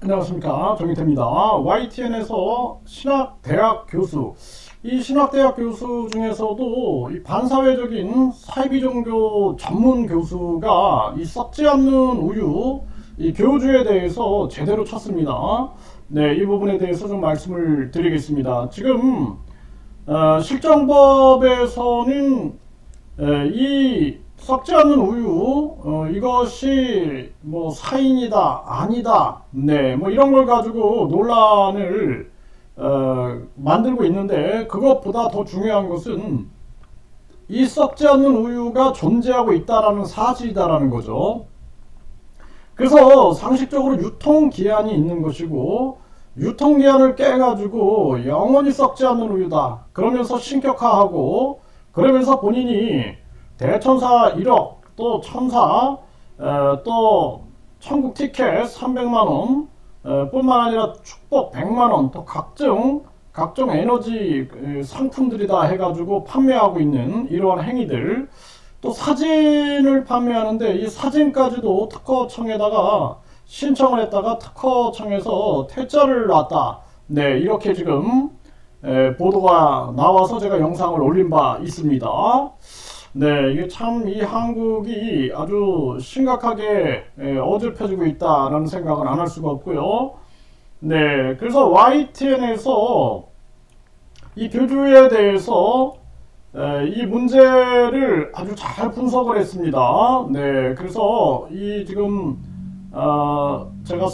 안녕하십니까, 정희태입니다. YTN에서 신학대학 교수, 이 신학대학 교수 중에서도 이 반사회적인 사이비종교 전문 교수가 이 썩지 않는 우유, 이 교주에 대해서 제대로 쳤습니다. 네, 이 부분에 대해서 좀 말씀을 드리겠습니다. 지금 실정법에서는 이 썩지 않는 우유, 이것이 뭐 사인이다, 아니다, 네, 뭐 이런 걸 가지고 논란을 만들고 있는데, 그것보다 더 중요한 것은 이 썩지 않는 우유가 존재하고 있다라는 사실이다라는 거죠. 그래서 상식적으로 유통기한이 있는 것이고, 유통기한을 깨가지고 영원히 썩지 않는 우유다 그러면서 신격화하고, 그러면서 본인이 대천사 1억, 또 천사, 또 천국 티켓 300만원, 뿐만 아니라 축복 100만원, 또 각종 에너지 상품들이다 해가지고 판매하고 있는 이러한 행위들, 또 사진을 판매하는데 이 사진까지도 특허청에다가 신청을 했다가 특허청에서 퇴짜를 놨다. 네, 이렇게 지금 보도가 나와서 제가 영상을 올린 바 있습니다. 네, 이게 참 이 한국이 아주 심각하게 어질퍼지고 있다라는 생각은 안 할 수가 없고요. 네, 그래서 YTN에서 이 교주에 대해서 이 문제를 아주 잘 분석을 했습니다. 네, 그래서 이 지금 제가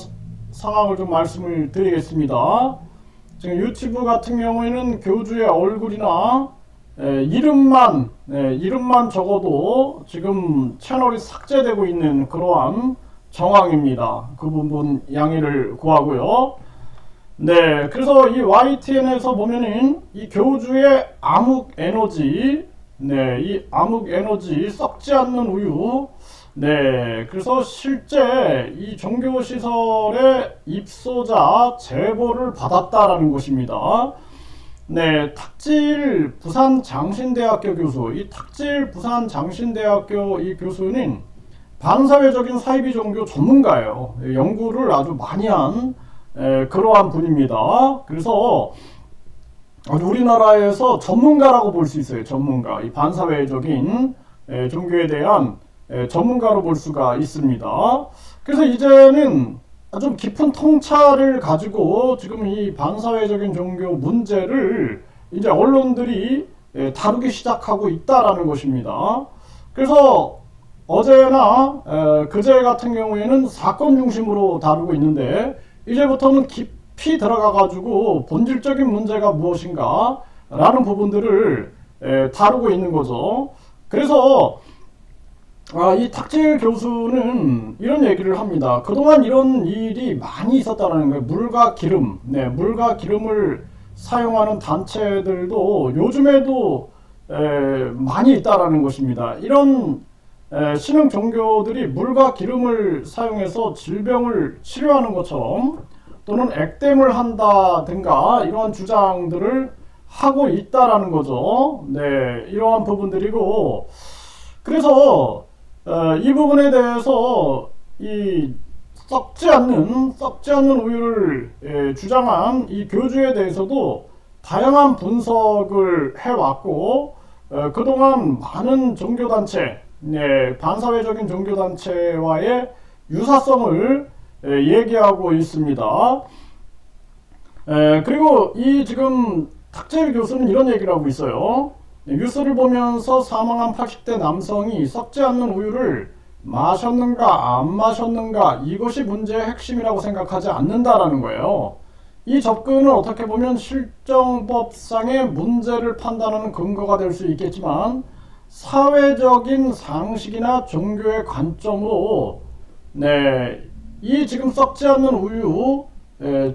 상황을 좀 말씀을 드리겠습니다. 지금 유튜브 같은 경우에는 교주의 얼굴이나 이름만 적어도 지금 채널이 삭제되고 있는 그러한 정황입니다. 그 부분 양해를 구하고요. 네, 그래서 이 YTN에서 보면은 이 교주의 암흑 에너지, 네, 이 암흑 에너지 썩지 않는 우유, 네, 그래서 실제 이 종교시설의 입소자 제보를 받았다라는 것입니다. 네, 탁질 부산장신대학교 교수, 이 탁질 부산장신대학교 이 교수는 반사회적인 사이비 종교 전문가예요. 연구를 아주 많이 한 그러한 분입니다. 그래서 우리나라에서 전문가라고 볼 수 있어요. 전문가, 이 반사회적인 종교에 대한 전문가로 볼 수가 있습니다. 그래서 이제는 좀 깊은 통찰을 가지고 지금 이 반사회적인 종교 문제를 이제 언론들이 다루기 시작하고 있다라는 것입니다. 그래서 어제나 그제 같은 경우에는 사건 중심으로 다루고 있는데, 이제부터는 깊이 들어가 가지고 본질적인 문제가 무엇인가 라는 부분들을 다루고 있는 거죠. 그래서 이 탁질 교수는 이런 얘기를 합니다. 그동안 이런 일이 많이 있었다는 거예요. 물과 기름, 네, 물과 기름을 사용하는 단체들도 요즘에도 많이 있다라는 것입니다. 이런 신흥 종교들이 물과 기름을 사용해서 질병을 치료하는 것처럼, 또는 액땜을 한다든가 이러한 주장들을 하고 있다라는 거죠. 네, 이러한 부분들이고, 그래서 이 부분에 대해서 이 썩지 않는 우유를 주장한 이 교주에 대해서도 다양한 분석을 해왔고, 그동안 많은 종교단체, 네, 반사회적인 종교단체와의 유사성을 얘기하고 있습니다. 그리고 이 지금 탁질 교수는 이런 얘기를 하고 있어요. 뉴스를 보면서 사망한 80대 남성이 썩지 않는 우유를 마셨는가 안 마셨는가, 이것이 문제의 핵심이라고 생각하지 않는다라는 거예요. 이 접근은 어떻게 보면 실정법상의 문제를 판단하는 근거가 될 수 있겠지만, 사회적인 상식이나 종교의 관점으로 이 지금 썩지 않는 우유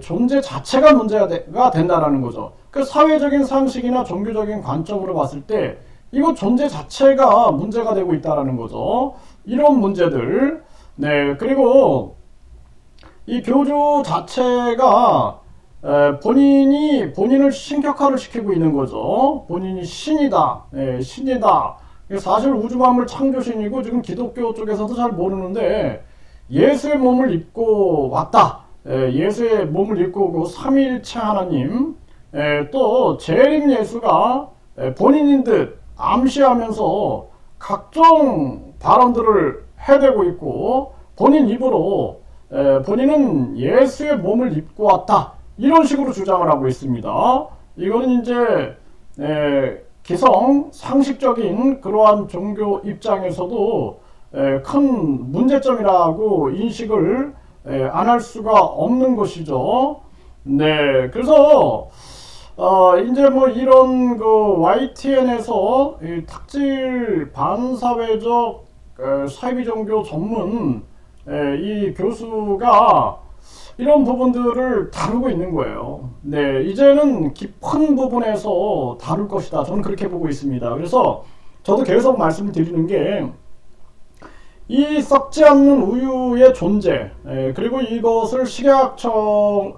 존재 자체가 문제가 된다라는 거죠. 그 사회적인 상식이나 종교적인 관점으로 봤을 때 이거 존재 자체가 문제가 되고 있다라는 거죠. 이런 문제들. 네, 그리고 이 교주 자체가 본인을 신격화를 시키고 있는 거죠. 본인이 신이다, 신이다. 사실 우주만물 창조신이고, 지금 기독교 쪽에서도 잘 모르는데 예수의 몸을 입고 왔다, 예수의 몸을 입고 오고 삼위일체 하나님, 또 재림 예수가 본인인 듯 암시하면서 각종 발언들을 해대고 있고, 본인 입으로 본인은 예수의 몸을 입고 왔다, 이런 식으로 주장을 하고 있습니다. 이거는 이제 기성 상식적인 그러한 종교 입장에서도 큰 문제점이라고 인식을 안 할 수가 없는 것이죠. 네, 그래서 이제 뭐 이런 그 YTN에서 탁질 반사회적 사이비 종교 전문 이 교수가 이런 부분들을 다루고 있는 거예요. 네, 이제는 깊은 부분에서 다룰 것이다, 저는 그렇게 보고 있습니다. 그래서 저도 계속 말씀을 드리는 게, 이 썩지 않는 우유의 존재, 그리고 이것을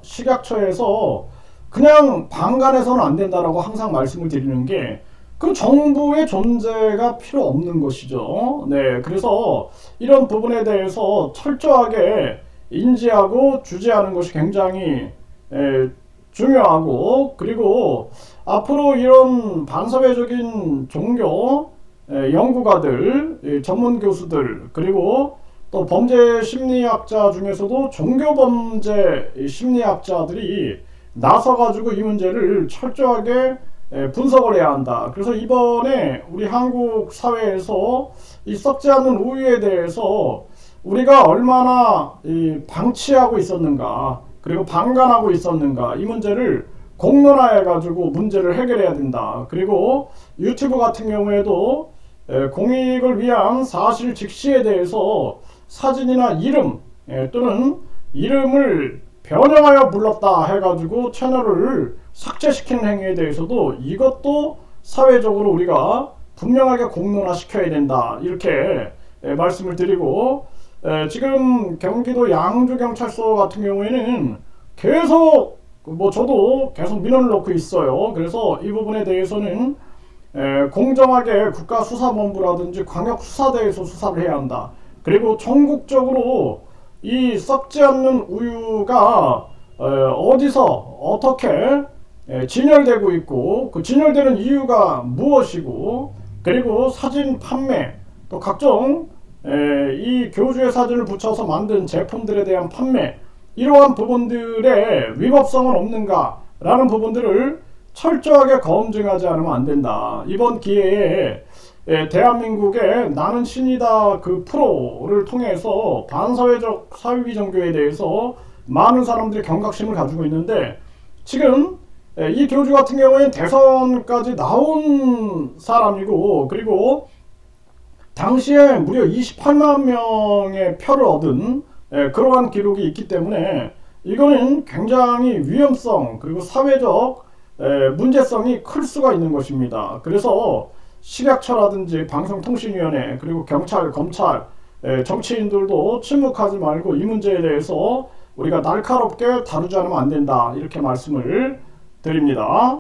식약처에서 그냥 방관해서는 안 된다라고 항상 말씀을 드리는 게, 그 정부의 존재가 필요 없는 것이죠. 네, 그래서 이런 부분에 대해서 철저하게 인지하고 주재하는 것이 굉장히 중요하고, 그리고 앞으로 이런 반사회적인 종교 연구가들, 전문 교수들, 그리고 또 범죄 심리학자 중에서도 종교범죄 심리학자들이 나서가지고 이 문제를 철저하게 분석을 해야 한다. 그래서 이번에 우리 한국 사회에서 이 썩지 않는 우유에 대해서 우리가 얼마나 방치하고 있었는가, 그리고 방관하고 있었는가, 이 문제를 공론화해 가지고 문제를 해결해야 된다. 그리고 유튜브 같은 경우에도 공익을 위한 사실 직시에 대해서 사진이나 이름 또는 이름을 변형하여 불렀다 해가지고 채널을 삭제시키는 행위에 대해서도 이것도 사회적으로 우리가 분명하게 공론화시켜야 된다, 이렇게 말씀을 드리고, 지금 경기도 양주경찰서 같은 경우에는 계속 뭐 저도 계속 민원을 넣고 있어요. 그래서 이 부분에 대해서는 공정하게 국가수사본부라든지 광역수사대에서 수사를 해야 한다. 그리고 전국적으로 이 썩지 않는 우유가 어디서 어떻게 진열되고 있고, 그 진열되는 이유가 무엇이고, 그리고 사진 판매, 또 각종 이 교주의 사진을 붙여서 만든 제품들에 대한 판매, 이러한 부분들의 위법성은 없는가 라는 부분들을 철저하게 검증하지 않으면 안 된다. 이번 기회에 대한민국의 나는 신이다 그 프로를 통해서 반사회적 사이비 종교에 대해서 많은 사람들이 경각심을 가지고 있는데, 지금 이 교주 같은 경우에는 대선까지 나온 사람이고, 그리고 당시에 무려 28만 명의 표를 얻은 그러한 기록이 있기 때문에 이거는 굉장히 위험성, 그리고 사회적 문제성이 클 수가 있는 것입니다. 그래서 식약처라든지 방송통신위원회, 그리고 경찰, 검찰, 정치인들도 침묵하지 말고 이 문제에 대해서 우리가 날카롭게 다루지 않으면 안 된다, 이렇게 말씀을 드립니다.